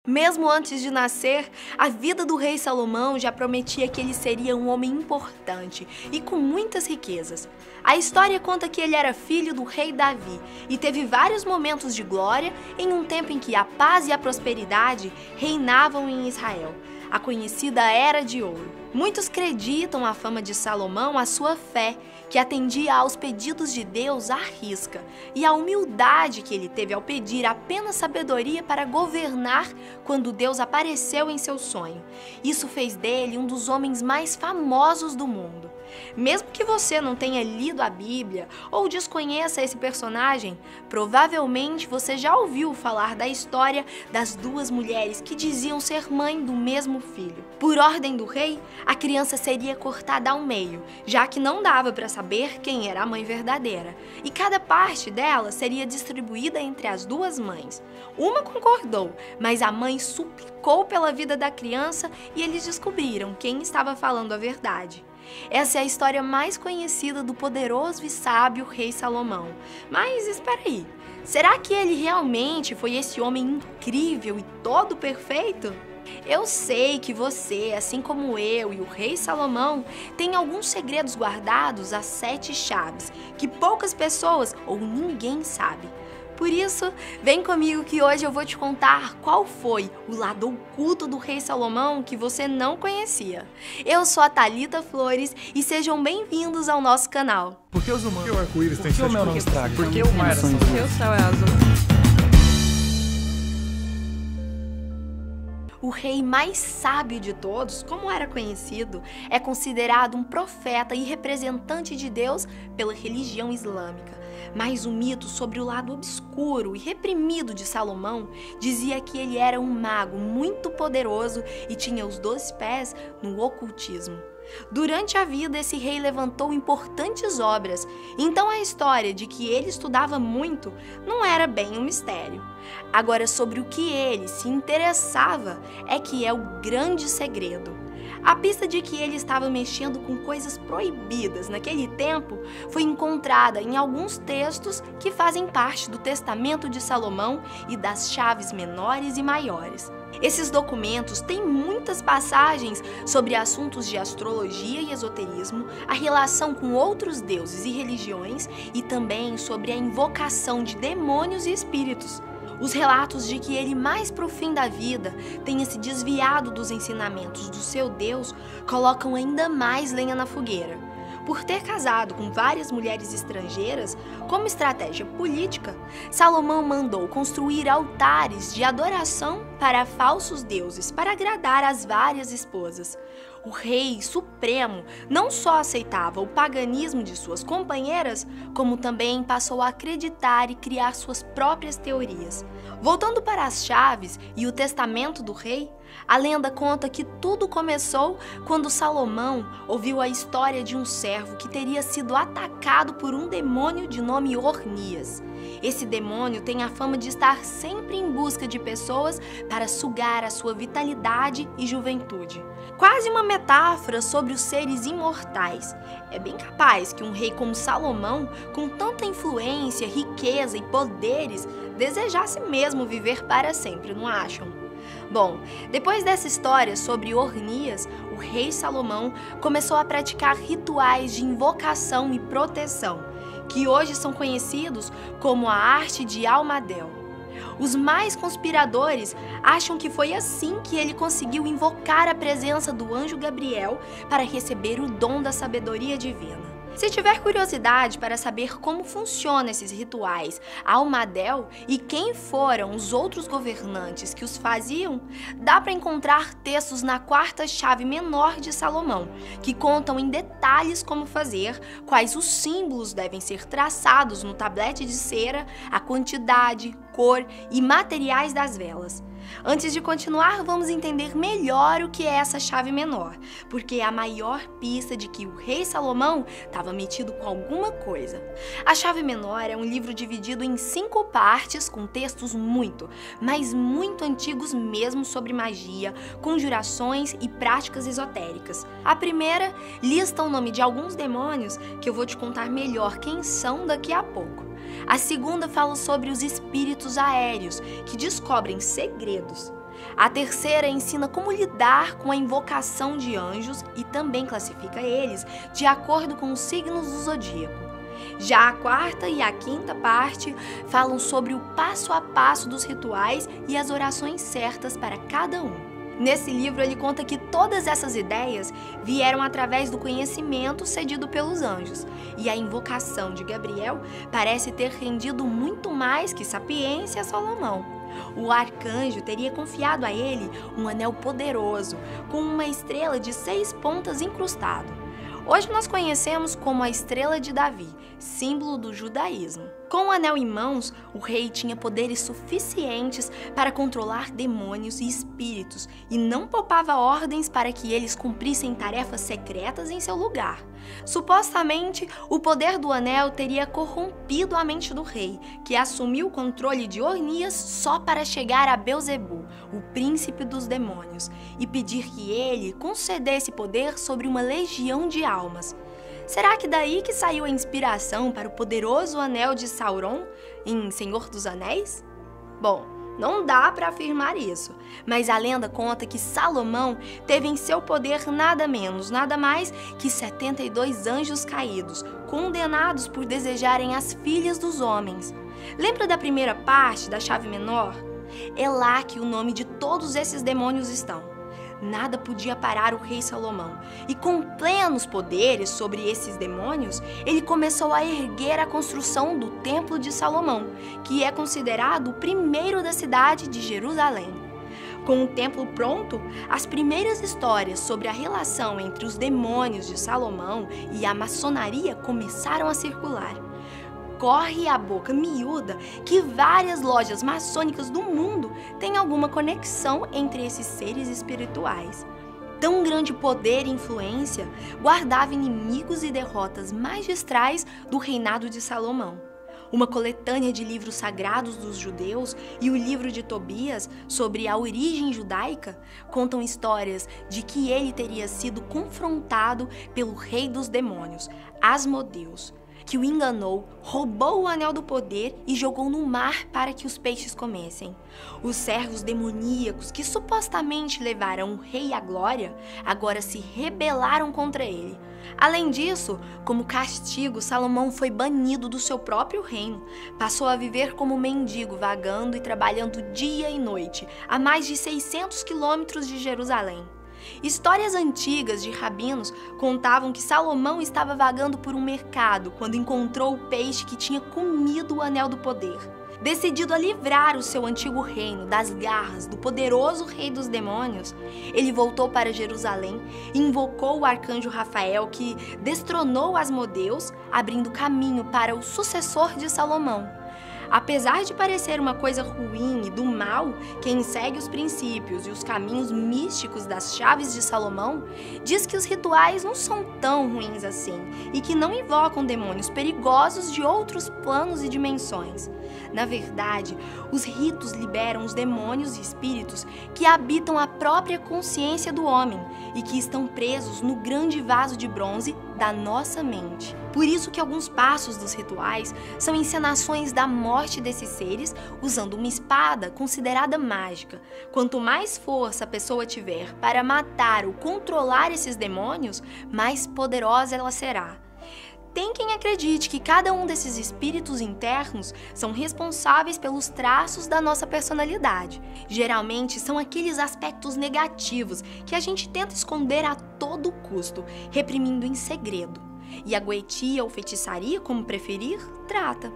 Mesmo antes de nascer, a vida do rei Salomão já prometia que ele seria um homem importante e com muitas riquezas. A história conta que ele era filho do rei Davi e teve vários momentos de glória em um tempo em que a paz e a prosperidade reinavam em Israel, a conhecida Era de Ouro. Muitos acreditam a fama de Salomão à sua fé, que atendia aos pedidos de Deus à risca, e a humildade que ele teve ao pedir apenas sabedoria para governar quando Deus apareceu em seu sonho. Isso fez dele um dos homens mais famosos do mundo. Mesmo que você não tenha lido a Bíblia ou desconheça esse personagem, provavelmente você já ouviu falar da história das duas mulheres que diziam ser mãe do mesmo filho. Por ordem do rei, a criança seria cortada ao meio, já que não dava para saber quem era a mãe verdadeira, e cada parte dela seria distribuída entre as duas mães. Uma concordou, mas a mãe suplicou pela vida da criança e eles descobriram quem estava falando a verdade. Essa é a história mais conhecida do poderoso e sábio rei Salomão. Mas espera aí, será que ele realmente foi esse homem incrível e todo perfeito? Eu sei que você, assim como eu e o rei Salomão, tem alguns segredos guardados às 7 chaves, que poucas pessoas ou ninguém sabe. Por isso, vem comigo que hoje eu vou te contar qual foi o lado oculto do rei Salomão que você não conhecia. Eu sou a Thalita Flores e sejam bem-vindos ao nosso canal. Por que os humanos? Por que o arco-íris tem 7 o mel não cores? estraga? Por que o mar Por Porque o céu é azul. O rei mais sábio de todos, como era conhecido, é considerado um profeta e representante de Deus pela religião islâmica. Mas o mito sobre o lado obscuro e reprimido de Salomão dizia que ele era um mago muito poderoso e tinha os 12 pés no ocultismo. Durante a vida, esse rei levantou importantes obras, então a história de que ele estudava muito não era bem um mistério. Agora, sobre o que ele se interessava é que é o grande segredo. A pista de que ele estava mexendo com coisas proibidas naquele tempo foi encontrada em alguns textos que fazem parte do Testamento de Salomão e das chaves menores e maiores. Esses documentos têm muitas passagens sobre assuntos de astrologia e esoterismo, a relação com outros deuses e religiões e também sobre a invocação de demônios e espíritos. Os relatos de que ele, mais pro fim da vida, tenha se desviado dos ensinamentos do seu Deus colocam ainda mais lenha na fogueira. Por ter casado com várias mulheres estrangeiras, como estratégia política, Salomão mandou construir altares de adoração para falsos deuses para agradar as várias esposas. O rei supremo não só aceitava o paganismo de suas companheiras, como também passou a acreditar e criar suas próprias teorias. Voltando para as chaves e o testamento do rei, a lenda conta que tudo começou quando Salomão ouviu a história de um servo que teria sido atacado por um demônio de nome Ornias. Esse demônio tem a fama de estar sempre em busca de pessoas para sugar a sua vitalidade e juventude. Quase uma metáfora sobre os seres imortais. É bem capaz que um rei como Salomão, com tanta influência, riqueza e poderes, desejasse mesmo viver para sempre, não acham? Bom, depois dessa história sobre Ornias, o rei Salomão começou a praticar rituais de invocação e proteção, que hoje são conhecidos como a arte de Almadel. Os mais conspiradores acham que foi assim que ele conseguiu invocar a presença do anjo Gabriel para receber o dom da sabedoria divina. Se tiver curiosidade para saber como funcionam esses rituais Almadel e quem foram os outros governantes que os faziam, dá para encontrar textos na 4ª chave menor de Salomão, que contam em detalhes como fazer, quais os símbolos devem ser traçados no tablete de cera, a quantidade, cor e materiais das velas. Antes de continuar, vamos entender melhor o que é essa chave menor, porque é a maior pista de que o rei Salomão estava metido com alguma coisa. A chave menor é um livro dividido em 5 partes com textos mas muito antigos mesmo sobre magia, conjurações e práticas esotéricas. A primeira lista o nome de alguns demônios que eu vou te contar melhor quem são daqui a pouco. A segunda fala sobre os espíritos aéreos, que descobrem segredos. A terceira ensina como lidar com a invocação de anjos e também classifica eles de acordo com os signos do zodíaco. Já a quarta e a quinta parte falam sobre o passo a passo dos rituais e as orações certas para cada um. Nesse livro ele conta que todas essas ideias vieram através do conhecimento cedido pelos anjos, e a invocação de Gabriel parece ter rendido muito mais que sapiência a Salomão. O arcanjo teria confiado a ele um anel poderoso, com uma estrela de 6 pontas incrustado. Hoje nós conhecemos como a Estrela de Davi, símbolo do judaísmo. Com o anel em mãos, o rei tinha poderes suficientes para controlar demônios e espíritos e não poupava ordens para que eles cumprissem tarefas secretas em seu lugar. Supostamente, o poder do anel teria corrompido a mente do rei, que assumiu o controle de Ornias só para chegar a Belzebu, o príncipe dos demônios, e pedir que ele concedesse poder sobre uma legião de almas. Será que daí que saiu a inspiração para o poderoso anel de Sauron em Senhor dos Anéis? Bom, não dá para afirmar isso, mas a lenda conta que Salomão teve em seu poder nada menos, nada mais que 72 anjos caídos, condenados por desejarem as filhas dos homens. Lembra da primeira parte da chave menor? É lá que o nome de todos esses demônios estão. Nada podia parar o rei Salomão, e com plenos poderes sobre esses demônios, ele começou a erguer a construção do Templo de Salomão, que é considerado o primeiro da cidade de Jerusalém. Com o templo pronto, as primeiras histórias sobre a relação entre os demônios de Salomão e a maçonaria começaram a circular. Corre a boca miúda que várias lojas maçônicas do mundo têm alguma conexão entre esses seres espirituais. Tão grande poder e influência guardava inimigos e derrotas magistrais do reinado de Salomão. Uma coletânea de livros sagrados dos judeus e o livro de Tobias sobre a origem judaica contam histórias de que ele teria sido confrontado pelo rei dos demônios, Asmodeus, que o enganou, roubou o anel do poder e jogou no mar para que os peixes comessem. Os servos demoníacos que supostamente levaram o rei à glória, agora se rebelaram contra ele. Além disso, como castigo, Salomão foi banido do seu próprio reino. Passou a viver como mendigo, vagando e trabalhando dia e noite, a mais de 600 quilômetros de Jerusalém. Histórias antigas de rabinos contavam que Salomão estava vagando por um mercado quando encontrou o peixe que tinha comido o anel do poder. Decidido a livrar o seu antigo reino das garras do poderoso rei dos demônios, ele voltou para Jerusalém e invocou o arcanjo Rafael, que destronou Asmodeus, abrindo caminho para o sucessor de Salomão. Apesar de parecer uma coisa ruim e do mal, quem segue os princípios e os caminhos místicos das chaves de Salomão diz que os rituais não são tão ruins assim e que não invocam demônios perigosos de outros planos e dimensões. Na verdade, os ritos liberam os demônios e espíritos que habitam a própria consciência do homem e que estão presos no grande vaso de bronze da nossa mente. Por isso que alguns passos dos rituais são encenações da morte desses seres usando uma espada considerada mágica. Quanto mais força a pessoa tiver para matar ou controlar esses demônios, mais poderosa ela será. Tem quem acredite que cada um desses espíritos internos são responsáveis pelos traços da nossa personalidade. Geralmente são aqueles aspectos negativos que a gente tenta esconder a todo custo, reprimindo em segredo. E a goetia ou feitiçaria, como preferir, trata.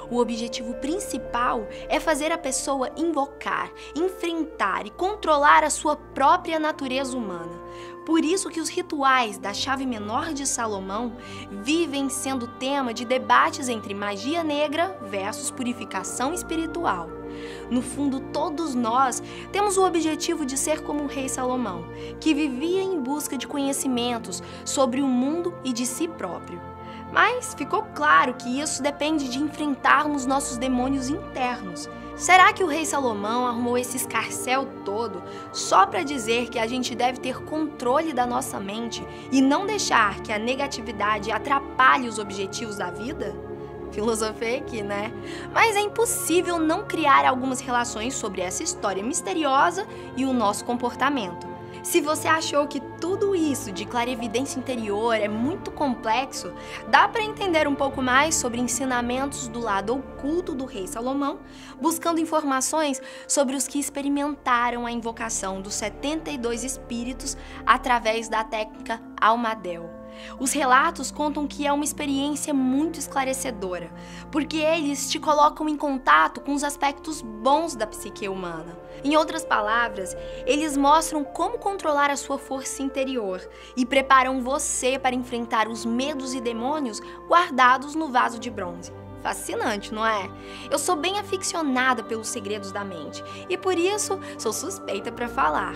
O objetivo principal é fazer a pessoa invocar, enfrentar e controlar a sua própria natureza humana. Por isso que os rituais da chave menor de Salomão vivem sendo tema de debates entre magia negra versus purificação espiritual. No fundo, todos nós temos o objetivo de ser como o rei Salomão, que vivia em busca de conhecimentos sobre o mundo e de si próprio. Mas ficou claro que isso depende de enfrentarmos nossos demônios internos. Será que o rei Salomão arrumou esse escarcéu todo só para dizer que a gente deve ter controle da nossa mente e não deixar que a negatividade atrapalhe os objetivos da vida? Filosofei aqui, né? Mas é impossível não criar algumas relações sobre essa história misteriosa e o nosso comportamento. Se você achou que tudo isso de clarividência interior é muito complexo, dá para entender um pouco mais sobre ensinamentos do lado oculto do rei Salomão, buscando informações sobre os que experimentaram a invocação dos 72 espíritos através da técnica Almadel. Os relatos contam que é uma experiência muito esclarecedora, porque eles te colocam em contato com os aspectos bons da psique humana. Em outras palavras, eles mostram como controlar a sua força interior e preparam você para enfrentar os medos e demônios guardados no vaso de bronze. Fascinante, não é? Eu sou bem aficionada pelos segredos da mente e por isso sou suspeita para falar.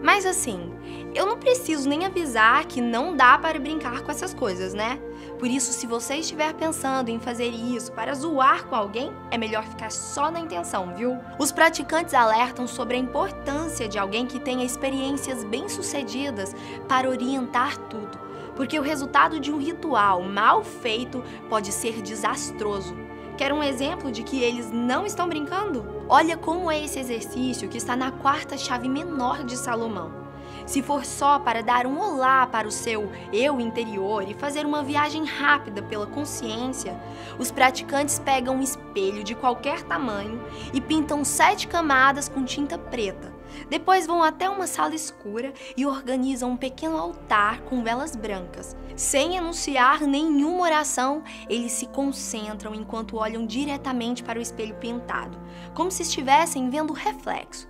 Mas assim, eu não preciso nem avisar que não dá para brincar com essas coisas, né? Por isso, se você estiver pensando em fazer isso para zoar com alguém, é melhor ficar só na intenção, viu? Os praticantes alertam sobre a importância de alguém que tenha experiências bem-sucedidas para orientar tudo, porque o resultado de um ritual mal feito pode ser desastroso. Quer um exemplo de que eles não estão brincando? Olha como é esse exercício que está na quarta chave menor de Salomão. Se for só para dar um olá para o seu eu interior e fazer uma viagem rápida pela consciência, os praticantes pegam um espelho de qualquer tamanho e pintam 7 camadas com tinta preta. Depois vão até uma sala escura e organizam um pequeno altar com velas brancas. Sem enunciar nenhuma oração, eles se concentram enquanto olham diretamente para o espelho pintado, como se estivessem vendo o reflexo.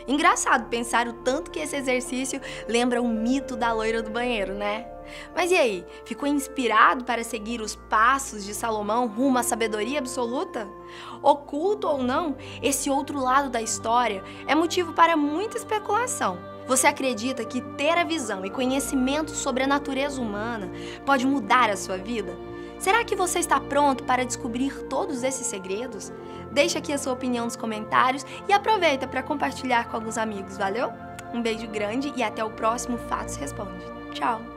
Engraçado pensar o tanto que esse exercício lembra o mito da loira do banheiro, né? Mas e aí, ficou inspirado para seguir os passos de Salomão rumo à sabedoria absoluta? Oculto ou não, esse outro lado da história é motivo para muita especulação. Você acredita que ter a visão e conhecimento sobre a natureza humana pode mudar a sua vida? Será que você está pronto para descobrir todos esses segredos? Deixa aqui a sua opinião nos comentários e aproveita para compartilhar com alguns amigos, valeu? Um beijo grande e até o próximo Fatos Responde. Tchau!